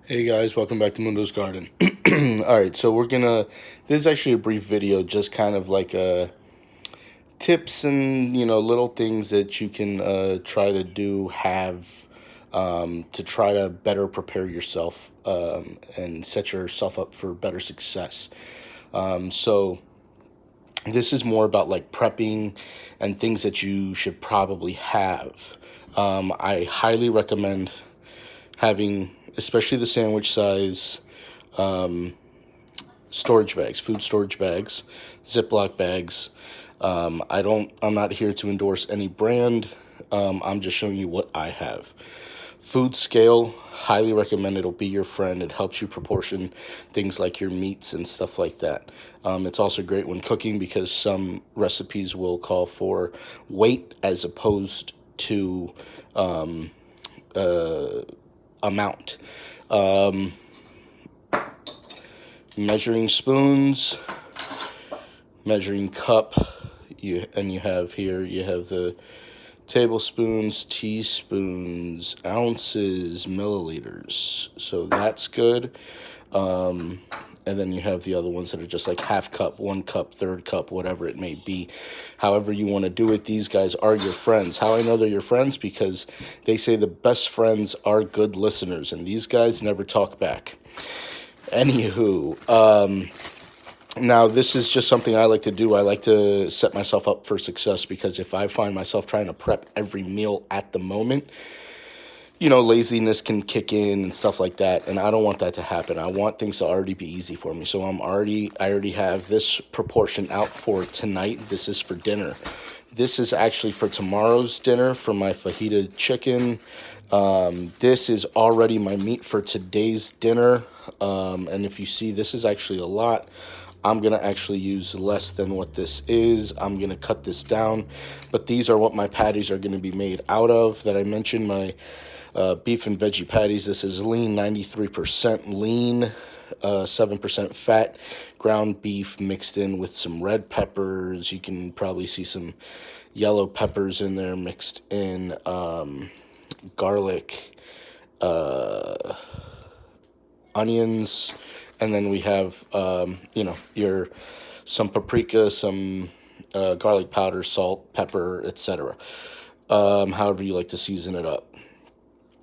Hey guys, welcome back to Mundo's Garden. All right, so this is actually a brief video, just kind of like tips and little things that you can try to do, to try to better prepare yourself and set yourself up for better success. So this is more about like prepping and things that you should probably have. I highly recommend having, especially the sandwich size storage bags, food storage bags, Ziploc bags. I'm not here to endorse any brand. I'm just showing you what I have. Food scale, highly recommend. It'll be your friend. It helps you proportion things like your meats and stuff like that. It's also great when cooking because some recipes will call for weight as opposed to amount. Measuring spoons, measuring cup. You have here, you have the tablespoons, teaspoons, ounces, milliliters. So that's good. And then you have the other ones that are just like half cup, 1 cup, third cup, whatever it may be. However you want to do it, these guys are your friends. How I know they're your friends? Because they say the best friends are good listeners, and these guys never talk back. Anywho, now this is just something I like to do. I like to set myself up for success because if I find myself trying to prep every meal at the moment, laziness can kick in and stuff like that, and I don't want that to happen. I want things to already be easy for me. So I already have this proportion out for tonight. This is for dinner. This is actually for tomorrow's dinner for my fajita chicken. This is already my meat for today's dinner. And if you see, this is actually a lot. I'm going to actually use less than what this is. I'm going to cut this down. But these are what my patties are going to be made out of that I mentioned, my beef and veggie patties. This is lean, 93% lean, 7% fat, ground beef mixed in with some red peppers. You can probably see some yellow peppers in there mixed in, garlic, onions, and then we have your some paprika, some garlic powder, salt, pepper, etc. However you like to season it up.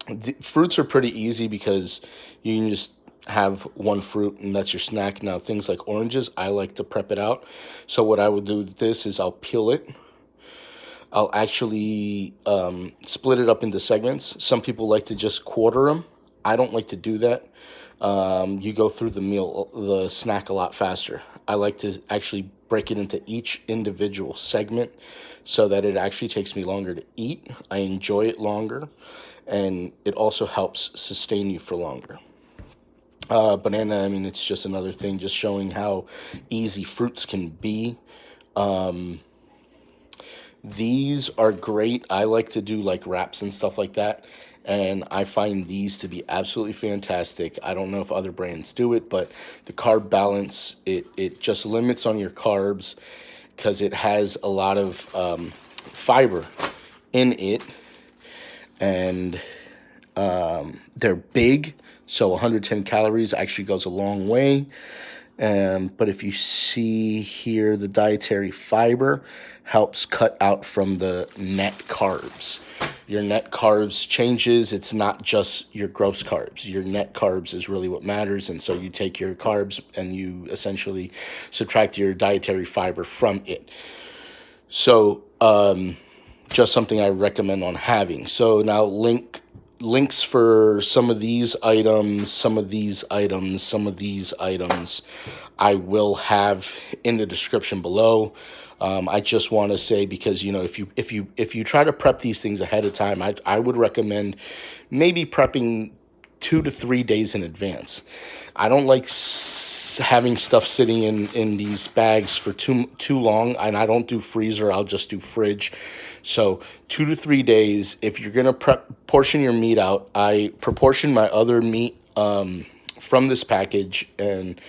The fruits are pretty easy because you can just have one fruit and that's your snack. Now things like oranges, I like to prep it out. So what I would do with this is I'll peel it. I'll actually split it up into segments. Some people like to just quarter them. I don't like to do that. You go through the snack a lot faster. I like to actually break it into each individual segment so that it actually takes me longer to eat. I enjoy it longer, and it also helps sustain you for longer. Banana, I mean, it's just another thing, just showing how easy fruits can be. These are great. I like to do like wraps and stuff like that. And I find these to be absolutely fantastic. I don't know if other brands do it, but the carb balance, it just limits on your carbs because it has a lot of fiber in it. And they're big. So 110 calories actually goes a long way. But if you see here, the dietary fiber helps cut out from the net carbs. Your net carbs changes. It's not just your gross carbs. Your net carbs is really what matters. And so you take your carbs and you essentially subtract your dietary fiber from it. So just something I recommend on having. So now links for some of these items, some of these items I will have in the description below. I just want to say, because if you try to prep these things ahead of time, I would recommend maybe prepping 2 to 3 days in advance. I don't like having stuff sitting in these bags for too long, and I don't do freezer. I'll just do fridge. So 2 to 3 days. If you're gonna portion your meat out, I proportion my other meat from this package, and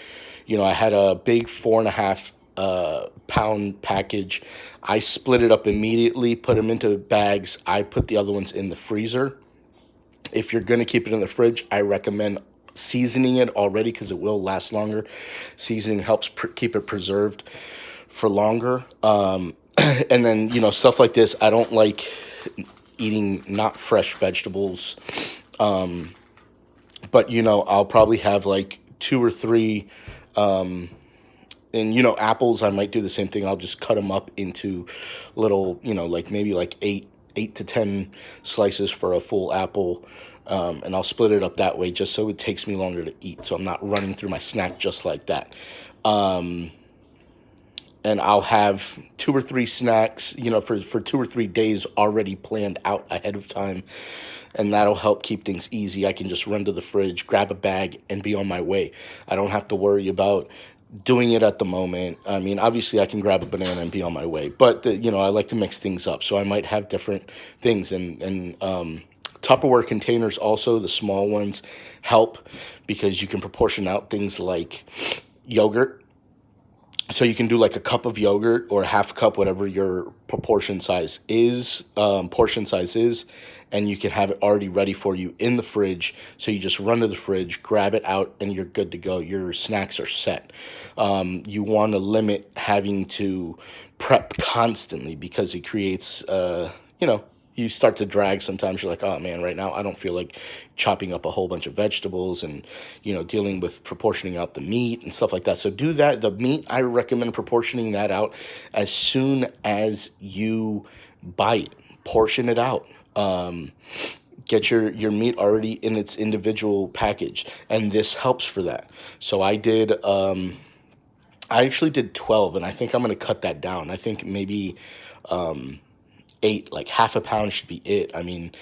I had a big 4.5 pound package. I split it up immediately, put them into bags. I put the other ones in the freezer. If you're going to keep it in the fridge, I recommend seasoning it already because it will last longer. Seasoning helps keep it preserved for longer. And then, you know, stuff like this, I don't like eating not fresh vegetables. But, you know, I'll probably have like two or three. And, you know, apples, I might do the same thing. I'll just cut them up into little, you know, like maybe like eight to 10 slices for a full apple. And I'll split it up that way just so it takes me longer to eat. So I'm not running through my snack just like that. And I'll have two or three snacks, you know, for 2 or 3 days already planned out ahead of time. And that'll help keep things easy. I can just run to the fridge, grab a bag, and be on my way. I don't have to worry about doing it at the moment. I mean, obviously, I can grab a banana and be on my way. But, you know, I like to mix things up. So I might have different things. And Tupperware containers also, the small ones, help because you can proportion out things like yogurt. So you can do like a cup of yogurt or a half cup, whatever your portion size is, and you can have it already ready for you in the fridge. So you just run to the fridge, grab it out, and you're good to go. Your snacks are set. You want to limit having to prep constantly because it creates, you know, you start to drag sometimes. You're like, oh man, right now I don't feel like chopping up a whole bunch of vegetables and, you know, dealing with proportioning out the meat and stuff like that. So do that. The meat, I recommend proportioning that out as soon as you buy it. Portion it out. Get your meat already in its individual package, and this helps for that. So I actually did 12, and I think I'm going to cut that down. I think maybe 8, like half a pound should be it. I mean,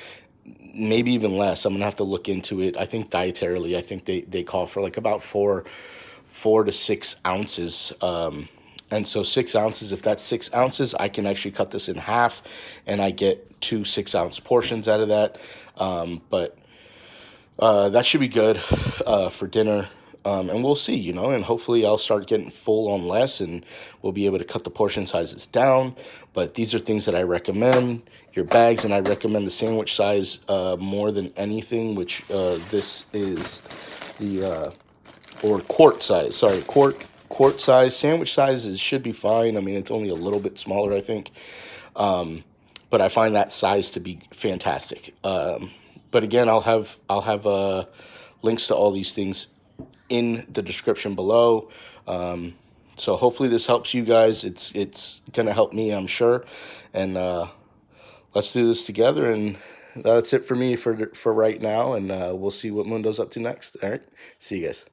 maybe even less. I'm gonna have to look into it. I think dietarily, I think they call for like about 4 to 6 ounces. And so 6 ounces, if that's 6 ounces, I can actually cut this in half, and I get 2 6-ounce portions out of that. But that should be good for dinner. And we'll see, you know, and hopefully I'll start getting full on less and we'll be able to cut the portion sizes down. But these are things that I recommend. Your bags, and I recommend the sandwich size more than anything, which this is or quart size. Sorry, quart size. Sandwich sizes should be fine. I mean, it's only a little bit smaller, I think. But I find that size to be fantastic. But again, I'll have links to all these things in the description below. So hopefully this helps you guys. It's gonna help me, I'm sure. And let's do this together. And that's it for me for right now. And we'll see what Mundo's up to next. All right, see you guys.